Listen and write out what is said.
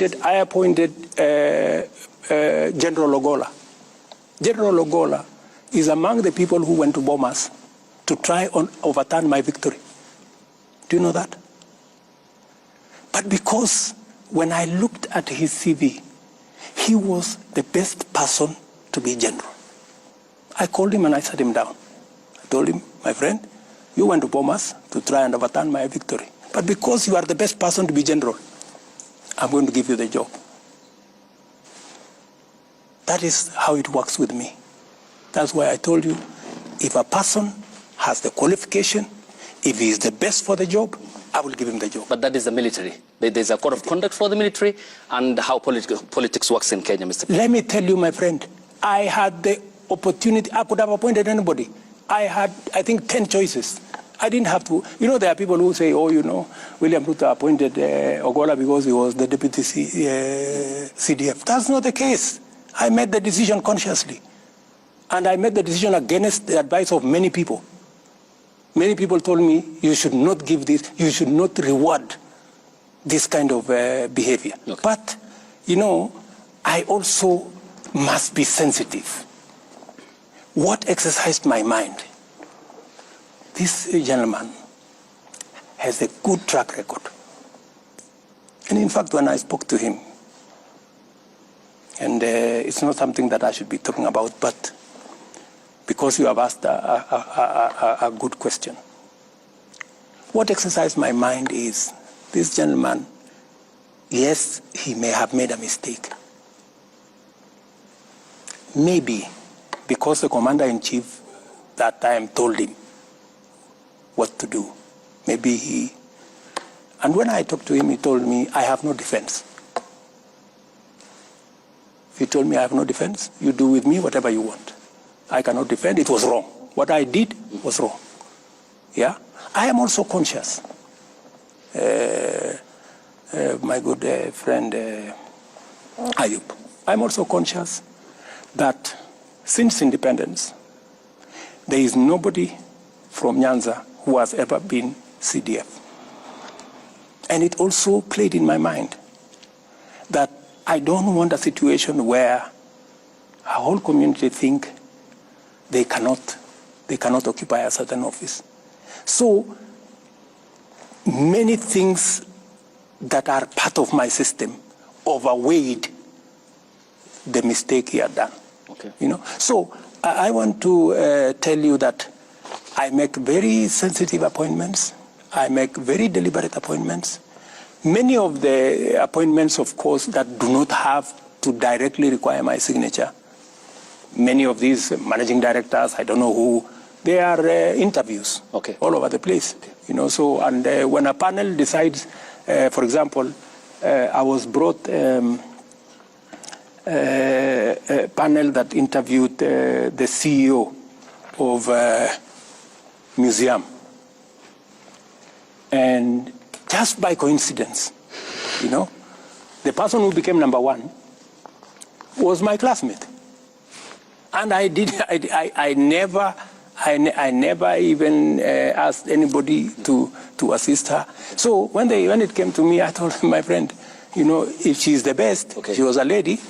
appointed General Ogolla. General Ogolla is among the people who went to Bomas to try and overturn my victory. Do you know that? But because when I looked at his CV, he was the best person to be general. I called him and I sat him down. I told him, my friend, you went to Bomas to try and overturn my victory. But because you are the best person to be general, I'm going to give you the job. That is how it works with me. That's why I told you, if a person has the qualification, if he is the best for the job, I will give him the job. But that is the military. There's a code of conduct for the military and how politics works in Kenya, Mr. Let me tell you, my friend, I had the opportunity. I could have appointed anybody. I had, I think, 10 choices. I didn't have to. You know, there are people who say, oh, you know, William Ruto appointed Ogolla because he was the deputy CDF. That's not the case. I made the decision consciously. And I made the decision against the advice of many people. Many people told me, you should not give this, you should not reward this kind of behavior. Okay. But, you know, I also must be sensitive. What exercised my mind? This gentleman has a good track record. And in fact, when I spoke to him, and it's not something that I should be talking about, but because you have asked a good question. What exercised my mind is, this gentleman, yes, he may have made a mistake. Maybe because the commander-in-chief that time told him what to do. Maybe he... And when I talked to him, he told me, I have no defense. He told me, I have no defense. You do with me whatever you want. I cannot defend. It was wrong. What I did was wrong. Yeah? I am also conscious. My good friend Ayub, I'm also conscious that since independence, there is nobody from Nyanza who has ever been CDF. And it also played in my mind that I don't want a situation where a whole community think they cannot occupy a certain office. So many things that are part of my system overweighed the mistake he had done. Okay. You know, so I want to tell you that I make very sensitive appointments. I make very deliberate appointments. Many of the appointments, of course, that do not have to directly require my signature. Many of these managing directors, I don't know who, they are interviews all over the place. You know, so, and when a panel decides, for example, I was brought a panel that interviewed the CEO of museum. And just by coincidence, you know, the person who became number one was my classmate. And I never even asked anybody to assist her. So when it came to me, I told my friend, you know, if she's the best, she was a lady,